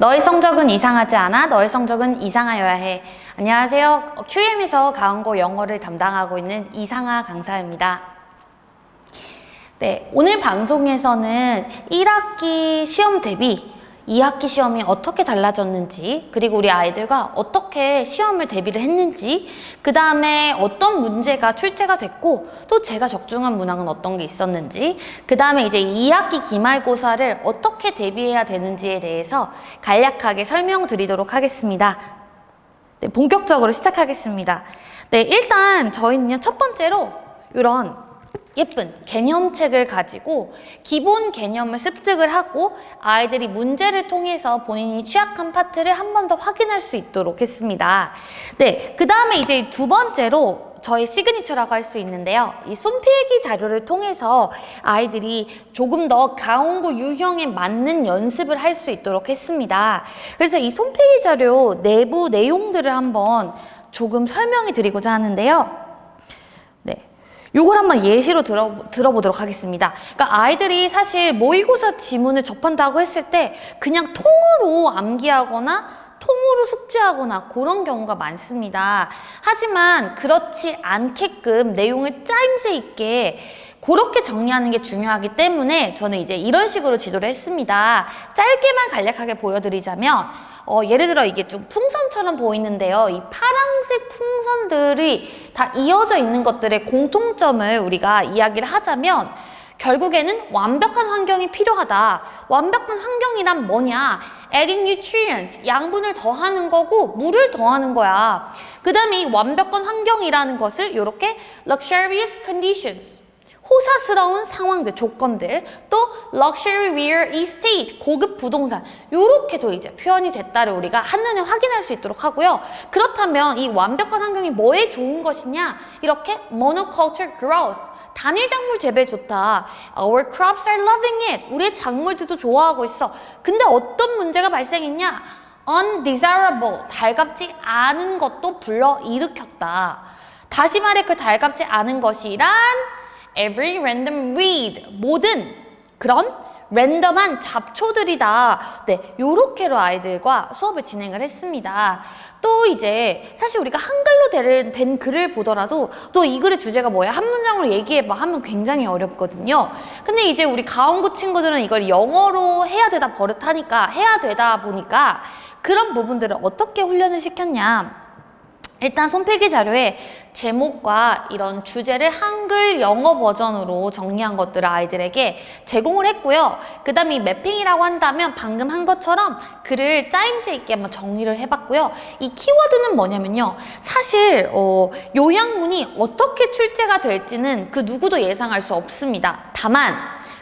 너의 성적은 이상하지 않아. 너의 성적은 이상하여야 해. 안녕하세요. QM에서 가온고 영어를 담당하고 있는 이상하 강사입니다. 네, 오늘 방송에서는 1학기 시험 대비 2학기 시험이 어떻게 달라졌는지, 그리고 우리 아이들과 어떻게 시험을 대비를 했는지, 그 다음에 어떤 문제가 출제가 됐고, 또 제가 적중한 문항은 어떤 게 있었는지, 그 다음에 이제 2학기 기말고사를 어떻게 대비해야 되는지에 대해서 간략하게 설명드리도록 하겠습니다. 네, 본격적으로 시작하겠습니다. 네, 일단 저희는요, 첫 번째로 이런 예쁜 개념책을 가지고 기본 개념을 습득을 하고 아이들이 문제를 통해서 본인이 취약한 파트를 한 번 더 확인할 수 있도록 했습니다. 네, 그 다음에 이제 두 번째로 저의 시그니처라고 할 수 있는데요. 이 손필기 자료를 통해서 아이들이 조금 더 가온고 유형에 맞는 연습을 할 수 있도록 했습니다. 그래서 이 손필기 자료 내부 내용들을 한번 조금 설명해 드리고자 하는데요. 네. 요걸 한번 예시로 들어보도록 하겠습니다. 그러니까 아이들이 사실 모의고사 지문을 접한다고 했을 때 그냥 통으로 암기하거나 통으로 숙지하거나 그런 경우가 많습니다. 하지만 그렇지 않게끔 내용을 짜임새 있게 그렇게 정리하는 게 중요하기 때문에 저는 이제 이런 식으로 지도를 했습니다. 짧게만 간략하게 보여드리자면 예를 들어 이게 좀 풍선처럼 보이는데요. 이 파란색 풍선들이 다 이어져 있는 것들의 공통점을 우리가 이야기를 하자면 결국에는 완벽한 환경이 필요하다. 완벽한 환경이란 뭐냐? Adding nutrients, 양분을 더하는 거고 물을 더하는 거야. 그 다음에 이 완벽한 환경이라는 것을 이렇게 luxurious conditions, 호사스러운 상황들, 조건들, 또 luxury real estate, 고급 부동산, 요렇게도 이제 표현이 됐다를 우리가 한눈에 확인할 수 있도록 하고요. 그렇다면 이 완벽한 환경이 뭐에 좋은 것이냐? 이렇게 monoculture growth, 단일 작물 재배에 좋다. Our crops are loving it. 우리의 작물들도 좋아하고 있어. 근데 어떤 문제가 발생했냐? Undesirable, 달갑지 않은 것도 불러일으켰다. 다시 말해 그 달갑지 않은 것이란 every random weed, 모든 그런 랜덤한 잡초들이다. 네, 요렇게로 아이들과 수업을 진행을 했습니다. 또 이제 사실 우리가 한글로 된 글을 보더라도 또 이 글의 주제가 뭐야? 한 문장으로 얘기해봐 하면 굉장히 어렵거든요. 근데 이제 우리 가온고 친구들은 이걸 영어로 해야 되다 보니까 그런 부분들을 어떻게 훈련을 시켰냐? 일단 손필기 자료에 제목과 이런 주제를 한글 영어 버전으로 정리한 것들을 아이들에게 제공을 했고요. 그 다음에 이 매핑이라고 한다면 방금 한 것처럼 글을 짜임새 있게 한번 정리를 해봤고요. 이 키워드는 뭐냐면요. 사실 요약문이 어떻게 출제가 될지는 그 누구도 예상할 수 없습니다. 다만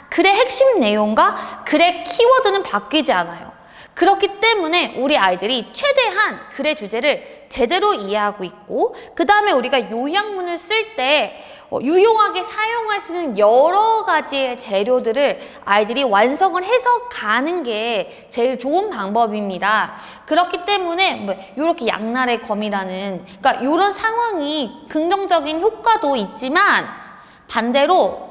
글의 핵심 내용과 글의 키워드는 바뀌지 않아요. 그렇기 때문에 우리 아이들이 최대한 글의 주제를 제대로 이해하고 있고 그 다음에 우리가 요약문을 쓸 때 유용하게 사용할 수 있는 여러 가지의 재료들을 아이들이 완성을 해서 가는 게 제일 좋은 방법입니다. 그렇기 때문에 이렇게 양날의 검이라는 그러니까 이런 상황이 긍정적인 효과도 있지만 반대로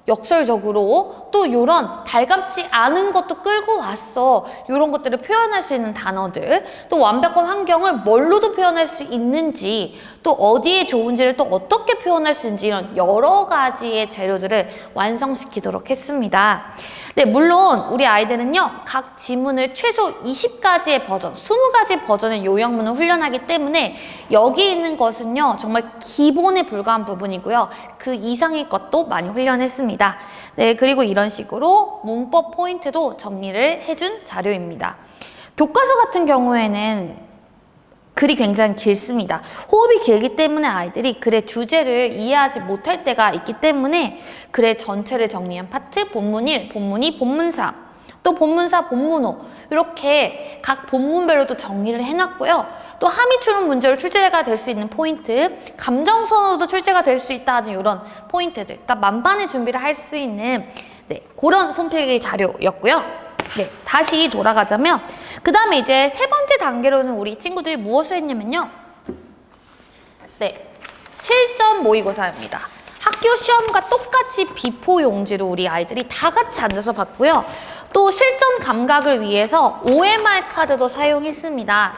역설적으로 또 이런 달갑지 않은 것도 끌고 왔어. 이런 것들을 표현할 수 있는 단어들, 또 완벽한 환경을 뭘로도 표현할 수 있는지, 또 어디에 좋은지를 또 어떻게 표현할 수 있는지 이런 여러 가지의 재료들을 완성시키도록 했습니다. 네, 물론 우리 아이들은요. 각 지문을 최소 20가지의 버전, 20가지 버전의 요약문을 훈련하기 때문에 여기 있는 것은요. 정말 기본에 불과한 부분이고요. 그 이상의 것도 많이 훈련했습니다. 네, 그리고 이런 식으로 문법 포인트도 정리를 해준 자료입니다. 교과서 같은 경우에는 글이 굉장히 길습니다. 호흡이 길기 때문에 아이들이 글의 주제를 이해하지 못할 때가 있기 때문에 글의 전체를 정리한 파트, 본문 1, 본문 2, 본문 3, 또 본문 4, 본문 5 이렇게 각 본문별로도 정리를 해놨고요. 또 함의 추론 문제로 출제가 될 수 있는 포인트, 감정선으로도 출제가 될 수 있다 하는 이런 포인트들, 그러니까 만반의 준비를 할 수 있는 그런 손필기 자료였고요. 네, 다시 돌아가자면 그 다음에 이제 세 번째 단계로는 우리 친구들이 무엇을 했냐면요. 네, 실전 모의고사입니다. 학교 시험과 똑같이 비포 용지로 우리 아이들이 다 같이 앉아서 봤고요. 또 실전 감각을 위해서 OMR 카드도 사용했습니다.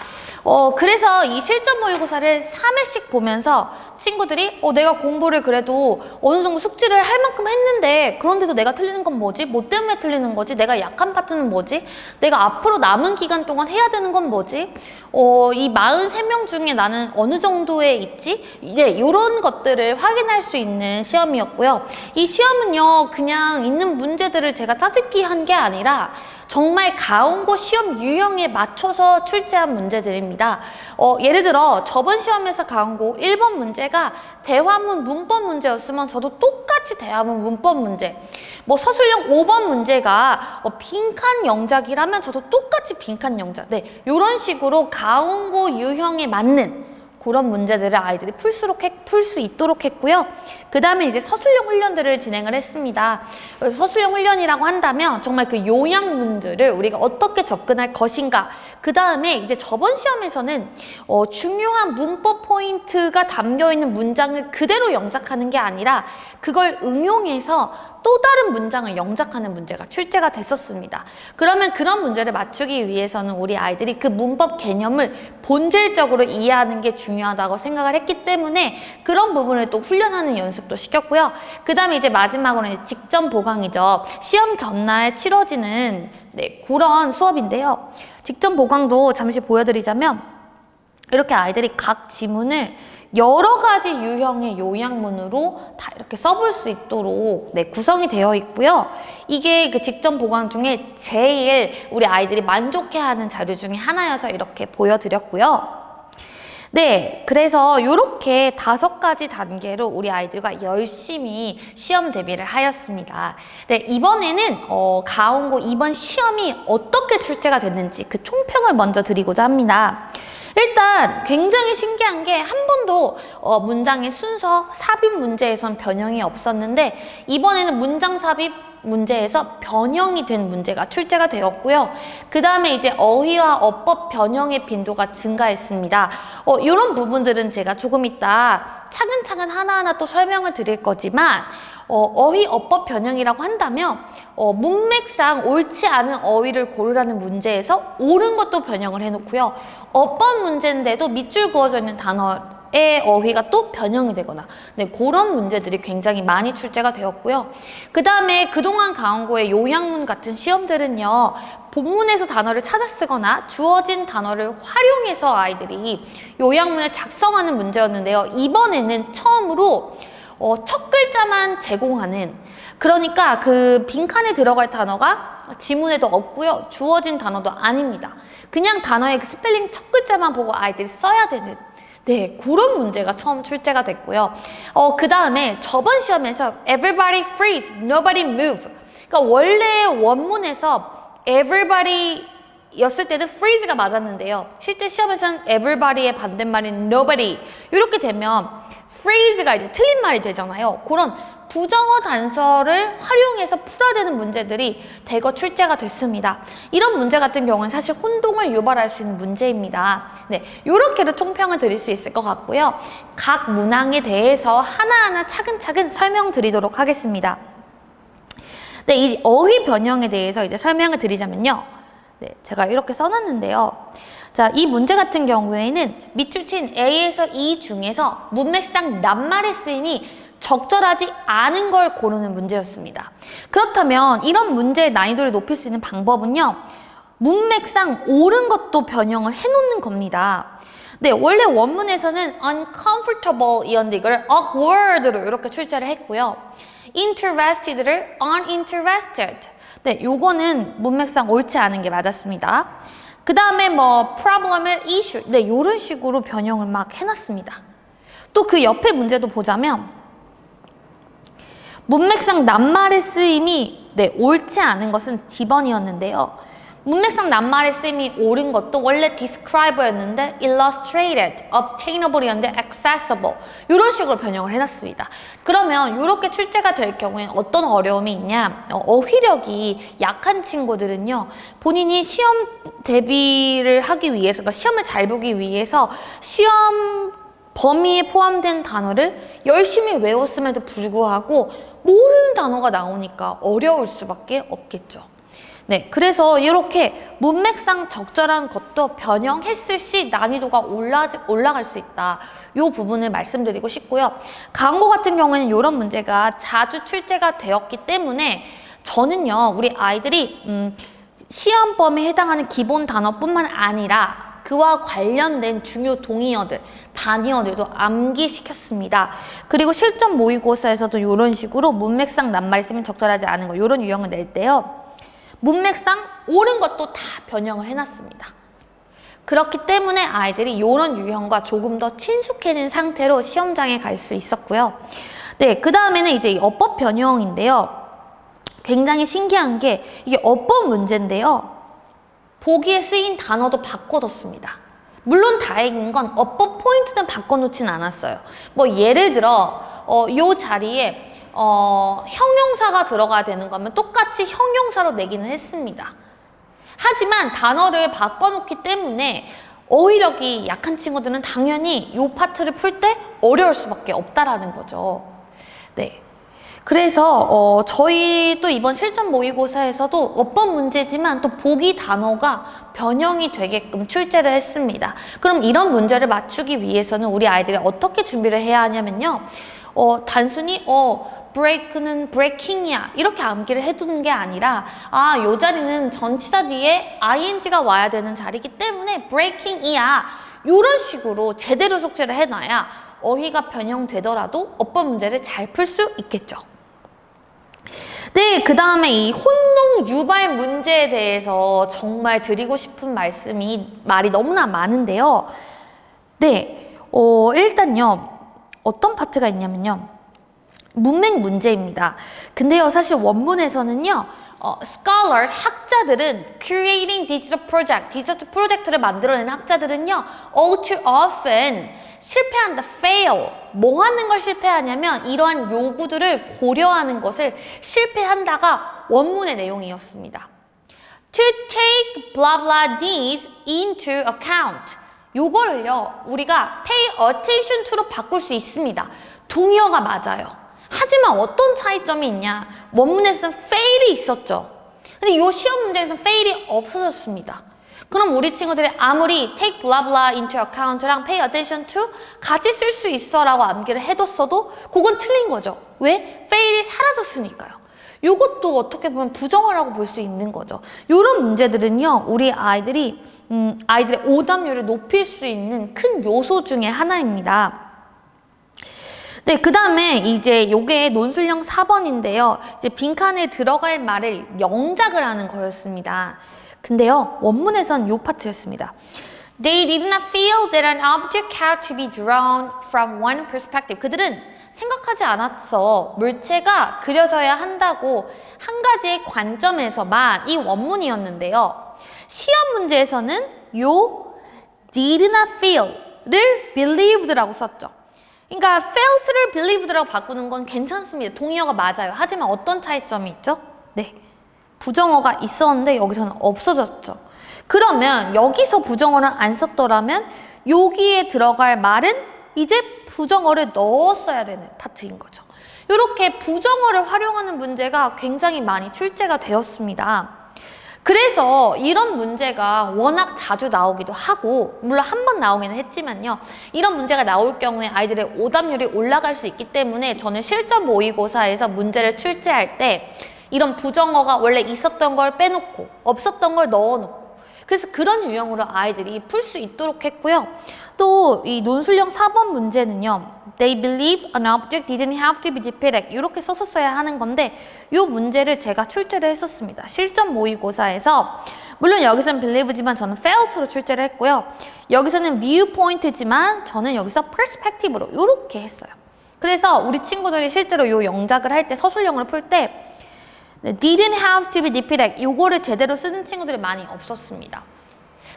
그래서 이 실전 모의고사를 3회씩 보면서 친구들이 내가 공부를 그래도 어느 정도 숙지를 할 만큼 했는데 그런데도 내가 틀리는 건 뭐지? 뭐 때문에 틀리는 거지? 내가 약한 파트는 뭐지? 내가 앞으로 남은 기간 동안 해야 되는 건 뭐지? 이 43명 중에 나는 어느 정도에 있지? 네, 이런 것들을 확인할 수 있는 시험이었고요. 이 시험은요, 그냥 있는 문제들을 제가 짜집기 한 게 아니라 정말 가온고 시험 유형에 맞춰서 출제한 문제들입니다. 예를 들어 저번 시험에서 가온고 1번 문제가 대화문 문법 문제였으면 저도 똑같이 대화문 문법 문제, 뭐 서술형 5번 문제가 빈칸 영작이라면 저도 똑같이 빈칸 영작, 네, 이런 식으로 가온고 유형에 맞는 그런 문제들을 아이들이 풀 수 있도록 했고요. 그 다음에 이제 서술형 훈련들을 진행을 했습니다. 그래서 서술형 훈련이라고 한다면 정말 그 요약문들을 우리가 어떻게 접근할 것인가. 그 다음에 이제 저번 시험에서는 중요한 문법 포인트가 담겨있는 문장을 그대로 영작하는 게 아니라 그걸 응용해서 또 다른 문장을 영작하는 문제가 출제가 됐었습니다. 그러면 그런 문제를 맞추기 위해서는 우리 아이들이 그 문법 개념을 본질적으로 이해하는 게 중요하다고 생각을 했기 때문에 그런 부분을 또 훈련하는 연습도 시켰고요. 그 다음에 이제 마지막으로는 직전 보강이죠. 시험 전날 치러지는 그런 수업인데요. 직전 보강도 잠시 보여드리자면 이렇게 아이들이 각 지문을 여러 가지 유형의 요약문으로 다 이렇게 써볼 수 있도록 구성이 되어 있고요. 이게 그 직전 보강 중에 제일 우리 아이들이 만족해하는 자료 중에 하나여서 이렇게 보여드렸고요. 네, 그래서 이렇게 5가지 단계로 우리 아이들과 열심히 시험 대비를 하였습니다. 네, 이번에는 가온고 이번 시험이 어떻게 출제가 됐는지 그 총평을 먼저 드리고자 합니다. 일단 굉장히 신기한 게 한 번도 문장의 순서, 삽입 문제에선 변형이 없었는데 이번에는 문장 삽입 문제에서 변형이 된 문제가 출제가 되었고요. 그 다음에 이제 어휘와 어법 변형의 빈도가 증가했습니다. 이런 부분들은 제가 조금 이따 차근차근 하나하나 또 설명을 드릴 거지만 어휘 어법 변형이라고 한다면 문맥상 옳지 않은 어휘를 고르라는 문제에서 옳은 것도 변형을 해놓고요. 어법 문제인데도 밑줄 그어져 있는 단어의 어휘가 또 변형이 되거나 그런 문제들이 굉장히 많이 출제가 되었고요. 그 다음에 그동안 가온고의 요약문 같은 시험들은요. 본문에서 단어를 찾아 쓰거나 주어진 단어를 활용해서 아이들이 요약문을 작성하는 문제였는데요. 이번에는 처음으로 첫 글자만 제공하는, 그러니까 그 빈칸에 들어갈 단어가 지문에도 없고요. 주어진 단어도 아닙니다. 그냥 단어의 그 스펠링 첫 글자만 보고 아이들이 써야 되는 그런 문제가 처음 출제가 됐고요. 그 다음에 저번 시험에서 everybody freeze, nobody move. 그러니까 원래 원문에서 everybody 였을 때는 freeze가 맞았는데요. 실제 시험에서는 everybody의 반대말인 nobody. 이렇게 되면 freeze가 이제 틀린 말이 되잖아요. 그런 부정어 단서를 활용해서 풀어야 되는 문제들이 대거 출제가 됐습니다. 이런 문제 같은 경우는 사실 혼동을 유발할 수 있는 문제입니다. 네, 이렇게도 총평을 드릴 수 있을 것 같고요. 각 문항에 대해서 하나하나 차근차근 설명드리도록 하겠습니다. 네, 이 어휘 변형에 대해서 이제 설명을 드리자면요. 네, 제가 이렇게 써놨는데요. 자, 이 문제 같은 경우에는 밑줄 친 A에서 E 중에서 문맥상 낱말의 쓰임이 적절하지 않은 걸 고르는 문제였습니다. 그렇다면 이런 문제의 난이도를 높일 수 있는 방법은요. 문맥상 옳은 것도 변형을 해놓는 겁니다. 네, 원래 원문에서는 uncomfortable 이었는데 이걸 awkward로 이렇게 출제를 했고요. interested를 uninterested. 네, 요거는 문맥상 옳지 않은 게 맞았습니다. 그 다음에 뭐 problem을 issue. 네, 요런 식으로 변형을 막 해놨습니다. 또 그 옆에 문제도 보자면 문맥상 낱말의 쓰임이 옳지 않은 것은 D번이었는데요. 문맥상 낱말의 쓰임이 옳은 것도 원래 describe였는데 illustrated, obtainable이었는데 accessible 이런 식으로 변형을 해놨습니다. 그러면 이렇게 출제가 될 경우에는 어떤 어려움이 있냐? 어휘력이 약한 친구들은요. 본인이 시험 대비를 하기 위해서, 그러니까 시험을 잘 보기 위해서 시험 범위에 포함된 단어를 열심히 외웠음에도 불구하고 모르는 단어가 나오니까 어려울 수밖에 없겠죠. 네, 그래서 이렇게 문맥상 적절한 것도 변형했을 시 난이도가 올라갈 수 있다. 이 부분을 말씀드리고 싶고요. 강고 같은 경우에는 이런 문제가 자주 출제가 되었기 때문에 저는요, 우리 아이들이 시험 범위에 해당하는 기본 단어뿐만 아니라 그와 관련된 중요 동의어들, 단위어들도 암기시켰습니다. 그리고 실전 모의고사에서도 이런 식으로 문맥상 낱말이 쓰면 적절하지 않은 거, 이런 유형을 낼 때요. 문맥상 옳은 것도 다 변형을 해놨습니다. 그렇기 때문에 아이들이 이런 유형과 조금 더 친숙해진 상태로 시험장에 갈 수 있었고요. 네, 그 다음에는 이제 어법 변형인데요. 굉장히 신기한 게 이게 어법 문제인데요. 보기에 쓰인 단어도 바꿔뒀습니다. 물론 다행인 건 어법 포인트는 바꿔놓진 않았어요. 뭐 예를 들어 요 자리에 형용사가 들어가야 되는 거면 똑같이 형용사로 내기는 했습니다. 하지만 단어를 바꿔놓기 때문에 어휘력이 약한 친구들은 당연히 이 파트를 풀 때 어려울 수밖에 없다라는 거죠. 네. 그래서 저희 또 이번 실전 모의고사에서도 어법 문제지만 또 보기 단어가 변형이 되게끔 출제를 했습니다. 그럼 이런 문제를 맞추기 위해서는 우리 아이들이 어떻게 준비를 해야 하냐면요. 단순히 break는 breaking이야 이렇게 암기를 해두는 게 아니라 요 자리는 전치사 뒤에 ing가 와야 되는 자리이기 때문에 breaking이야 이런 식으로 제대로 숙제를 해놔야 어휘가 변형되더라도 어법 문제를 잘 풀 수 있겠죠. 네, 그 다음에 이 혼동 유발 문제에 대해서 정말 드리고 싶은 말이 너무나 많은데요. 네, 일단요, 어떤 파트가 있냐면요. 문맥 문제입니다. 근데요, 사실 원문에서는요, scholars, 학자들은 creating digital project, 디지털 프로젝트를 만들어내는 학자들은요, all too often 실패한다, fail. 뭐 하는 걸 실패하냐면 이러한 요구들을 고려하는 것을 실패한다가 원문의 내용이었습니다. To take blah blah these into account. 요거를요, 우리가 pay attention to로 바꿀 수 있습니다. 동의어가 맞아요. 하지만 어떤 차이점이 있냐? 원문에서는 fail이 있었죠. 근데 이 시험 문제에서는 fail이 없어졌습니다. 그럼 우리 친구들이 아무리 take blah blah into account랑 pay attention to 같이 쓸 수 있어 라고 암기를 해뒀어도 그건 틀린 거죠. 왜? fail이 사라졌으니까요. 이것도 어떻게 보면 부정어라고 볼 수 있는 거죠. 이런 문제들은요, 우리 아이들의 오답률을 높일 수 있는 큰 요소 중에 하나입니다. 네, 그 다음에 이제 요게 논술형 4번인데요. 이제 빈칸에 들어갈 말을 영작을 하는 거였습니다. 근데요, 원문에선 요 파트였습니다. They did not feel that an object had to be drawn from one perspective. 그들은 생각하지 않았어. 물체가 그려져야 한다고 한 가지의 관점에서만 이 원문이었는데요. 시험 문제에서는 요 did not feel를 believed라고 썼죠. 그러니까 felt를 believed라고 바꾸는 건 괜찮습니다. 동의어가 맞아요. 하지만 어떤 차이점이 있죠? 네, 부정어가 있었는데 여기서는 없어졌죠. 그러면 여기서 부정어를 안 썼더라면 여기에 들어갈 말은 이제 부정어를 넣었어야 되는 파트인 거죠. 이렇게 부정어를 활용하는 문제가 굉장히 많이 출제가 되었습니다. 그래서 이런 문제가 워낙 자주 나오기도 하고, 물론 한 번 나오기는 했지만요, 이런 문제가 나올 경우에 아이들의 오답률이 올라갈 수 있기 때문에 저는 실전 모의고사에서 문제를 출제할 때 이런 부정어가 원래 있었던 걸 빼놓고 없었던 걸 넣어놓고, 그래서 그런 유형으로 아이들이 풀 수 있도록 했고요. 또 이 논술형 4번 문제는요, They believe an object didn't have to be depicted 이렇게 썼었어야 하는 건데 이 문제를 제가 출제를 했었습니다. 실전 모의고사에서. 물론 여기서는 believe지만 저는 felt로 출제를 했고요. 여기서는 viewpoint지만 저는 여기서 perspective로 이렇게 했어요. 그래서 우리 친구들이 실제로 이 영작을 할 때, 서술형을 풀 때 didn't have to be depicted 이거를 제대로 쓰는 친구들이 많이 없었습니다.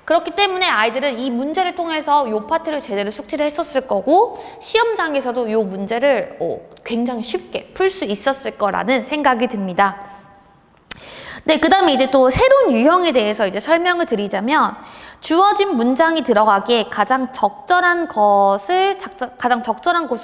그렇기 때문에 아이들은 이 문제를 통해서 이 파트를 제대로 숙지를 했었을 거고, 시험장에서도 이 문제를 굉장히 쉽게 풀 수 있었을 거라는 생각이 듭니다. 네, 그 다음에 이제 또 새로운 유형에 대해서 이제 설명을 드리자면, 주어진 문장이 들어가기에 가장 적절한 곳을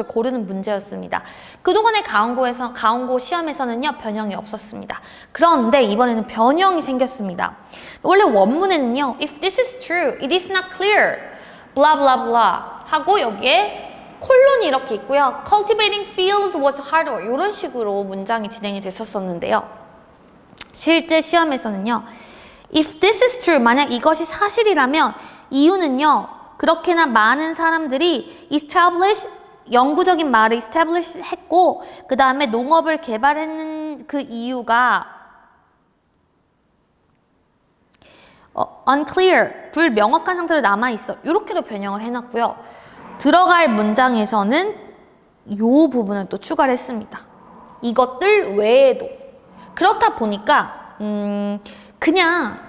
고르는 문제였습니다. 그동안의 가온고 시험에서는요, 변형이 없었습니다. 그런데 이번에는 변형이 생겼습니다. 원래 원문에는요, if this is true, it is not clear, blah blah blah 하고 여기에 콜론이 이렇게 있고요. cultivating fields was harder 이런 식으로 문장이 진행이 됐었는데요. 실제 시험에서는요, if this is true, 만약 이것이 사실이라면 이유는요, 그렇게나 많은 사람들이 establish, 영구적인 말을 establish 했고 그 다음에 농업을 개발했는 그 이유가 unclear, 불명확한 상태로 남아있어. 이렇게도 변형을 해놨고요. 들어갈 문장에서는 이 부분을 또 추가를 했습니다. 이것들 외에도. 그렇다 보니까 그냥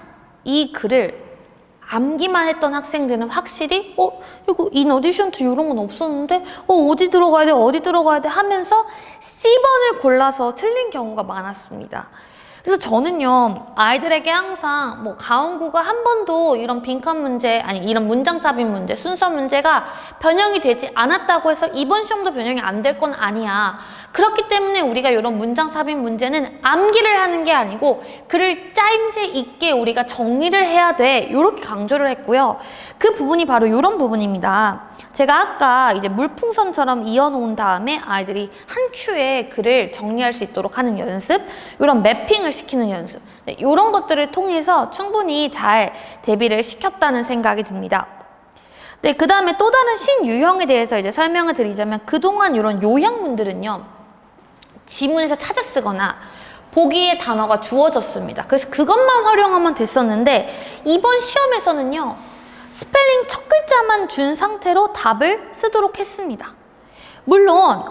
이 글을 암기만 했던 학생들은 확실히 이거 in addition to 이런 건 없었는데 어디 들어가야 돼 하면서 C번을 골라서 틀린 경우가 많았습니다. 그래서 저는요, 아이들에게 항상 뭐 가온고가 한 번도 이런 빈칸 문제, 아니 이런 문장 삽입 문제, 순서 문제가 변형이 되지 않았다고 해서 이번 시험도 변형이 안 될 건 아니야. 그렇기 때문에 우리가 이런 문장 삽입 문제는 암기를 하는 게 아니고 글을 짜임새 있게 우리가 정리를 해야 돼. 이렇게 강조를 했고요. 그 부분이 바로 이런 부분입니다. 제가 아까 이제 물풍선처럼 이어놓은 다음에 아이들이 한 큐에 글을 정리할 수 있도록 하는 연습, 이런 매핑을 시키는 연습, 이런 것들을 통해서 충분히 잘 대비를 시켰다는 생각이 듭니다. 네, 그 다음에 또 다른 신유형에 대해서 이제 설명을 드리자면 그동안 이런 요약문들은요, 지문에서 찾아 쓰거나 보기에 단어가 주어졌습니다. 그래서 그것만 활용하면 됐었는데 이번 시험에서는요, 스펠링 첫 글자만 준 상태로 답을 쓰도록 했습니다. 물론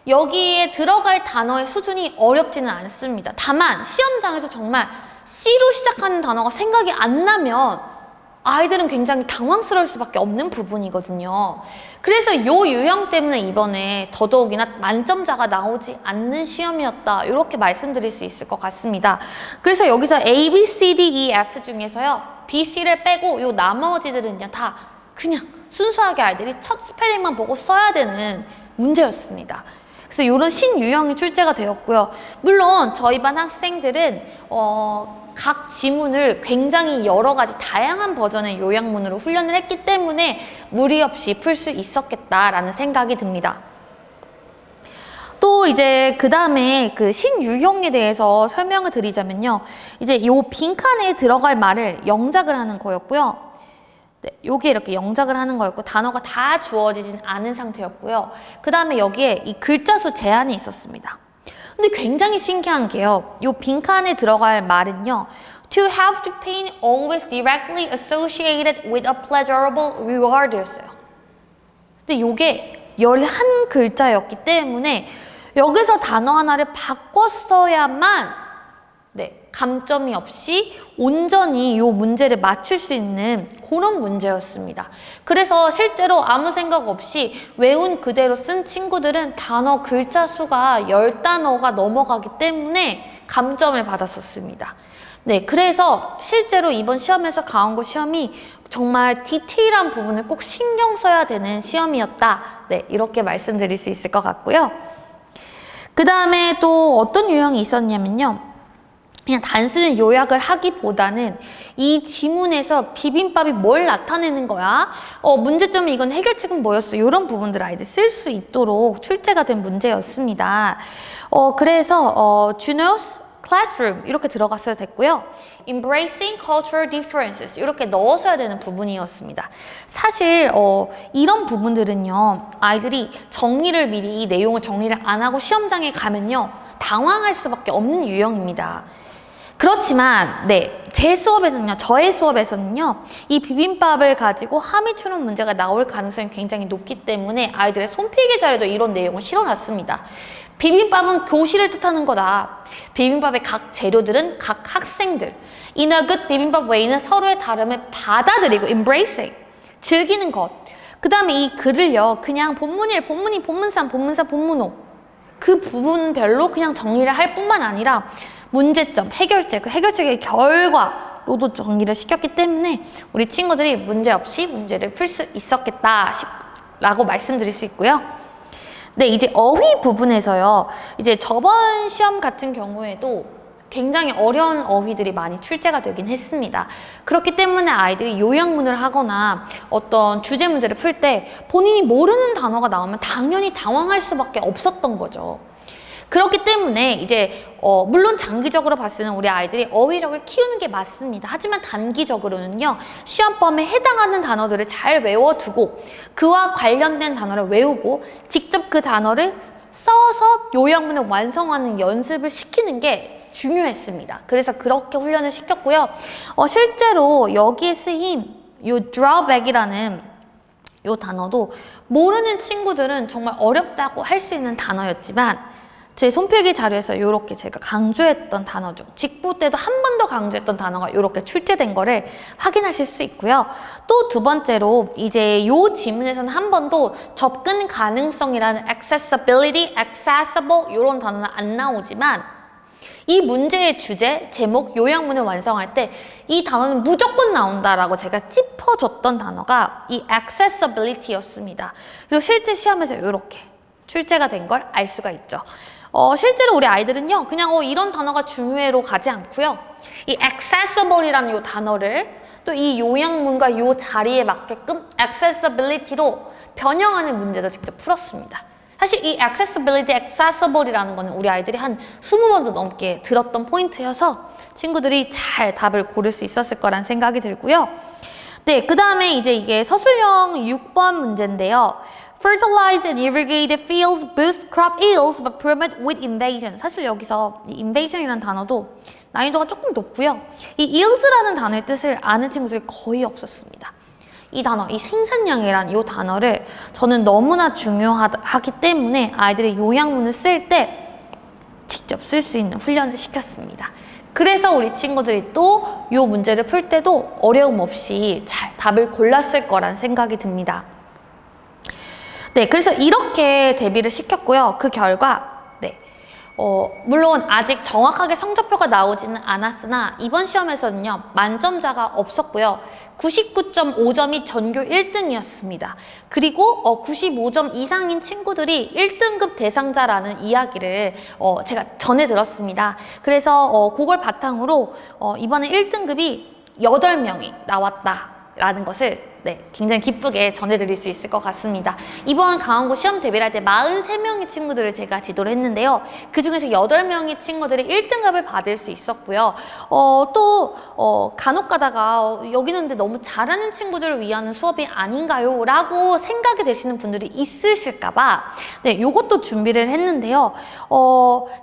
여기에 들어갈 단어의 수준이 어렵지는 않습니다. 다만 시험장에서 정말 C로 시작하는 단어가 생각이 안 나면 아이들은 굉장히 당황스러울 수밖에 없는 부분이거든요. 그래서 이 유형 때문에 이번에 더더욱이나 만점자가 나오지 않는 시험이었다, 이렇게 말씀드릴 수 있을 것 같습니다. 그래서 여기서 A, B, C, D, E, F 중에서요, B, C를 빼고 요 나머지들은요 다 그냥 순수하게 아이들이 첫 스펠링만 보고 써야 되는 문제였습니다. 그래서 이런 신유형이 출제가 되었고요. 물론 저희 반 학생들은 각 지문을 굉장히 여러 가지 다양한 버전의 요약문으로 훈련을 했기 때문에 무리 없이 풀 수 있었겠다라는 생각이 듭니다. 또 이제 그 다음에 그 신유형에 대해서 설명을 드리자면요, 이제 요 빈칸에 들어갈 말을 영작을 하는 거였고요. 네, 요게 이렇게 영작을 하는 거였고 단어가 다 주어지진 않은 상태였고요. 그 다음에 여기에 이 글자 수 제한이 있었습니다. 근데 굉장히 신기한 게요, 요 빈칸에 들어갈 말은요, to have the pain always directly associated with a pleasurable reward 였어요. 근데 요게 11글자였기 때문에 여기서 단어 하나를 바꿨어야만 감점이 없이 온전히 이 문제를 맞출 수 있는 그런 문제였습니다. 그래서 실제로 아무 생각 없이 외운 그대로 쓴 친구들은 단어 글자 수가 10단어가 넘어가기 때문에 감점을 받았었습니다. 네, 그래서 실제로 이번 시험에서 가온고 시험이 정말 디테일한 부분을 꼭 신경 써야 되는 시험이었다. 네, 이렇게 말씀드릴 수 있을 것 같고요. 그 다음에 또 어떤 유형이 있었냐면요, 그냥 단순히 요약을 하기보다는 이 지문에서 비빔밥이 뭘 나타내는 거야? 문제점은 이건 해결책은 뭐였어? 이런 부분들 아이들 쓸 수 있도록 출제가 된 문제였습니다. 그래서 Juno's Classroom 이렇게 들어갔어야 됐고요. Embracing Cultural Differences 이렇게 넣어서야 되는 부분이었습니다. 사실 이런 부분들은요, 아이들이 정리를 미리 이 내용을 정리를 안 하고 시험장에 가면요 당황할 수밖에 없는 유형입니다. 그렇지만 제 수업에서는요, 저의 수업에서는요, 이 비빔밥을 가지고 함의 추론 문제가 나올 가능성이 굉장히 높기 때문에 아이들의 손필기 자료도 이런 내용을 실어놨습니다. 비빔밥은 교실을 뜻하는 거다. 비빔밥의 각 재료들은 각 학생들. In a good 비빔밥 웨이는 서로의 다름을 받아들이고 embracing, 즐기는 것. 그 다음에 이 글을요, 그냥 본문 1, 본문 2, 본문 3, 본문 4, 본문 5 그 부분별로 그냥 정리를 할 뿐만 아니라 문제점, 해결책, 그 해결책의 결과 단어로도 정리를 시켰기 때문에 우리 친구들이 문제없이 문제를 풀 수 있었겠다 라고 말씀드릴 수 있고요. 네, 이제 어휘 부분에서요. 이제 저번 시험 같은 경우에도 굉장히 어려운 어휘들이 많이 출제가 되긴 했습니다. 그렇기 때문에 아이들이 요약문을 하거나 어떤 주제 문제를 풀 때 본인이 모르는 단어가 나오면 당연히 당황할 수밖에 없었던 거죠. 그렇기 때문에 이제 물론 장기적으로 봤을 때는 우리 아이들이 어휘력을 키우는 게 맞습니다. 하지만 단기적으로는요. 시험범에 해당하는 단어들을 잘 외워두고 그와 관련된 단어를 외우고 직접 그 단어를 써서 요약문을 완성하는 연습을 시키는 게 중요했습니다. 그래서 그렇게 훈련을 시켰고요. 실제로 여기에 쓰인 요 drawback이라는 요 단어도 모르는 친구들은 정말 어렵다고 할 수 있는 단어였지만 제 손필기 자료에서 이렇게 제가 강조했던 단어 중 직부 때도 한 번 더 강조했던 단어가 이렇게 출제된 거를 확인하실 수 있고요. 또 두 번째로 이제 요 지문에서는 한 번도 접근 가능성이라는 accessibility, accessible 이런 단어는 안 나오지만 이 문제의 주제, 제목, 요약문을 완성할 때 이 단어는 무조건 나온다라고 제가 짚어줬던 단어가 이 accessibility였습니다. 그리고 실제 시험에서 이렇게 출제가 된 걸 알 수가 있죠. 실제로 우리 아이들은요, 그냥 이런 단어가 중요해로 가지 않고요. 이 accessible이라는 이 단어를 또 이 요약문과 이 자리에 맞게끔 accessibility로 변형하는 문제도 직접 풀었습니다. 사실 이 accessibility, accessible이라는 거는 우리 아이들이 한 20번도 넘게 들었던 포인트여서 친구들이 잘 답을 고를 수 있었을 거란 생각이 들고요. 네, 그 다음에 이제 이게 서술형 6번 문제인데요. Fertilize and irrigate fields boost crop yields but promote weed invasion. 사실 여기서 이 invasion이라는 단어도 난이도가 조금 높고요. 이 yields라는 단어의 뜻을 아는 친구들이 거의 없었습니다. 이 단어, 이 생산량이란 이 단어를 저는 너무나 중요하기 때문에 아이들이 요약문을 쓸 때 직접 쓸 수 있는 훈련을 시켰습니다. 그래서 우리 친구들이 또 이 문제를 풀 때도 어려움 없이 잘 답을 골랐을 거란 생각이 듭니다. 네, 그래서 이렇게 대비를 시켰고요. 그 결과, 네, 물론 아직 정확하게 성적표가 나오지는 않았으나 이번 시험에서는요, 만점자가 없었고요. 99.5점이 전교 1등이었습니다. 그리고 95점 이상인 친구들이 1등급 대상자라는 이야기를 제가 전해 들었습니다. 그래서 그걸 바탕으로 이번에 1등급이 8명이 나왔다라는 것을 굉장히 기쁘게 전해드릴 수 있을 것 같습니다. 이번 강원고 시험 대비를 할 때 43명의 친구들을 제가 지도를 했는데요. 그 중에서 8명의 친구들이 1등급을 받을 수 있었고요. 또 간혹 가다가 여기는 근데 너무 잘하는 친구들을 위한 수업이 아닌가요? 라고 생각이 되시는 분들이 있으실까 봐 요것도 준비를 했는데요.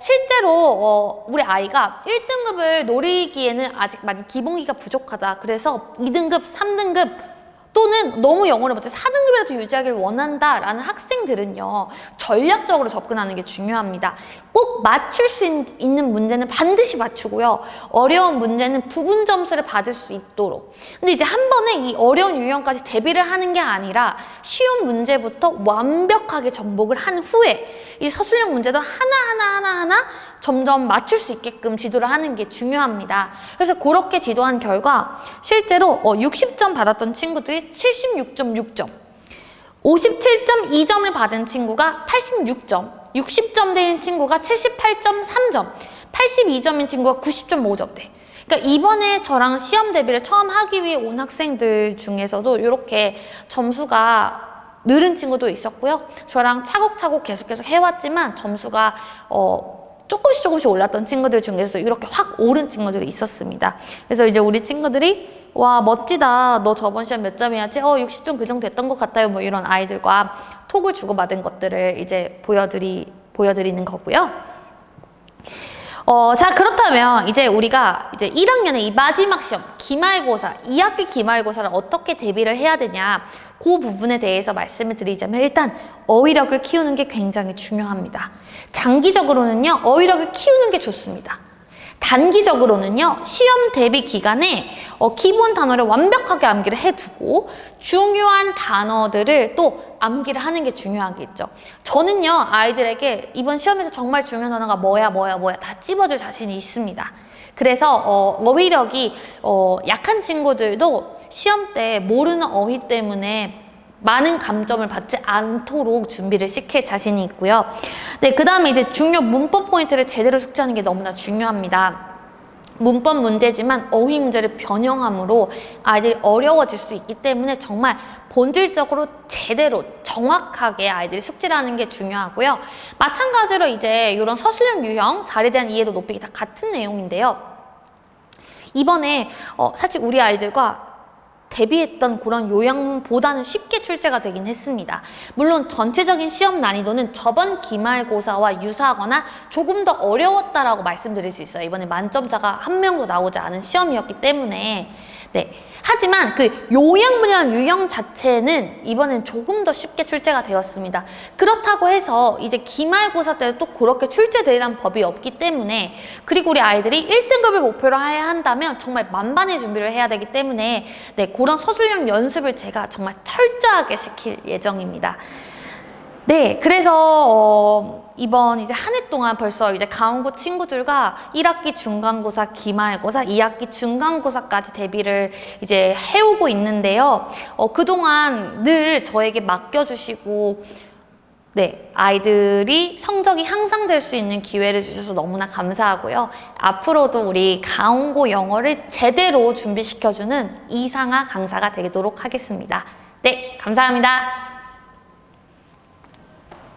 실제로 우리 아이가 1등급을 노리기에는 아직 많이 기본기가 부족하다. 그래서 2등급, 3등급 또는 너무 영어를 못해 4등급이라도 유지하기를 원한다라는 학생들은요. 전략적으로 접근하는 게 중요합니다. 꼭 맞출 수 있는 문제는 반드시 맞추고요. 어려운 문제는 부분 점수를 받을 수 있도록. 근데 이제 한 번에 이 어려운 유형까지 대비를 하는 게 아니라 쉬운 문제부터 완벽하게 정복을 한 후에 이 서술형 문제도 하나하나 점점 맞출 수 있게끔 지도를 하는 게 중요합니다. 그래서 그렇게 지도한 결과 실제로 60점 받았던 친구들이 76.6점, 57.2점을 받은 친구가 86점, 60점 된 친구가 78.3점, 82점인 친구가 90.5점 대. 그러니까 이번에 저랑 시험 대비를 처음 하기 위해 온 학생들 중에서도 이렇게 점수가 늘은 친구도 있었고요. 저랑 차곡차곡 계속해서 해왔지만 점수가 조금씩 올랐던 친구들 중에서도 이렇게 확 오른 친구들이 있었습니다. 그래서 이제 우리 친구들이 와 멋지다, 너 저번 시험 몇 점이었지? 60점 그 정도 됐던 것 같아요. 뭐 이런 아이들과 톡을 주고받은 것들을 이제 보여드리는 거고요. 자, 그렇다면 이제 우리가 이제 1학년의 이 마지막 시험, 기말고사, 2학기 기말고사를 어떻게 대비를 해야 되냐, 그 부분에 대해서 말씀을 드리자면 일단 어휘력을 키우는 게 굉장히 중요합니다. 장기적으로는요, 어휘력을 키우는 게 좋습니다. 단기적으로는요, 시험 대비 기간에 기본 단어를 완벽하게 암기를 해두고 중요한 단어들을 또 암기를 하는 게 중요하겠죠. 저는요, 아이들에게 이번 시험에서 정말 중요한 단어가 뭐야 다 찝어줄 자신이 있습니다. 그래서 어휘력이 약한 친구들도 시험 때 모르는 어휘 때문에 많은 감점을 받지 않도록 준비를 시킬 자신이 있고요. 네, 그 다음에 이제 중요 문법 포인트를 제대로 숙지하는 게 너무나 중요합니다. 문법 문제지만 어휘 문제를 변형함으로 아이들이 어려워질 수 있기 때문에 정말 본질적으로 제대로 정확하게 아이들이 숙지를 하는 게 중요하고요. 마찬가지로 이제 이런 서술형 유형, 자리에 대한 이해도 높이기 다 같은 내용인데요. 이번에 사실 우리 아이들과 대비했던 그런 요양보다는 쉽게 출제가 되긴 했습니다. 물론 전체적인 시험 난이도는 저번 기말고사와 유사하거나 조금 더 어려웠다라고 말씀드릴 수 있어요. 이번에 만점자가 한 명도 나오지 않은 시험이었기 때문에. 네. 하지만 그 요양문이라는 유형 자체는 이번엔 조금 더 쉽게 출제가 되었습니다. 그렇다고 해서 이제 기말고사 때도 또 그렇게 출제되리란 법이 없기 때문에, 그리고 우리 아이들이 1등급을 목표로 해야 한다면 정말 만반의 준비를 해야 되기 때문에 네, 그런 서술형 연습을 제가 정말 철저하게 시킬 예정입니다. 네, 그래서 이번 이제 한 해 동안 벌써 이제 강원고 친구들과 1학기 중간고사, 기말고사, 2학기 중간고사까지 대비를 이제 해오고 있는데요. 그동안 늘 저에게 맡겨주시고, 네, 아이들이 성적이 향상될 수 있는 기회를 주셔서 너무나 감사하고요. 앞으로도 우리 강원고 영어를 제대로 준비시켜주는 이상아 강사가 되도록 하겠습니다. 네, 감사합니다.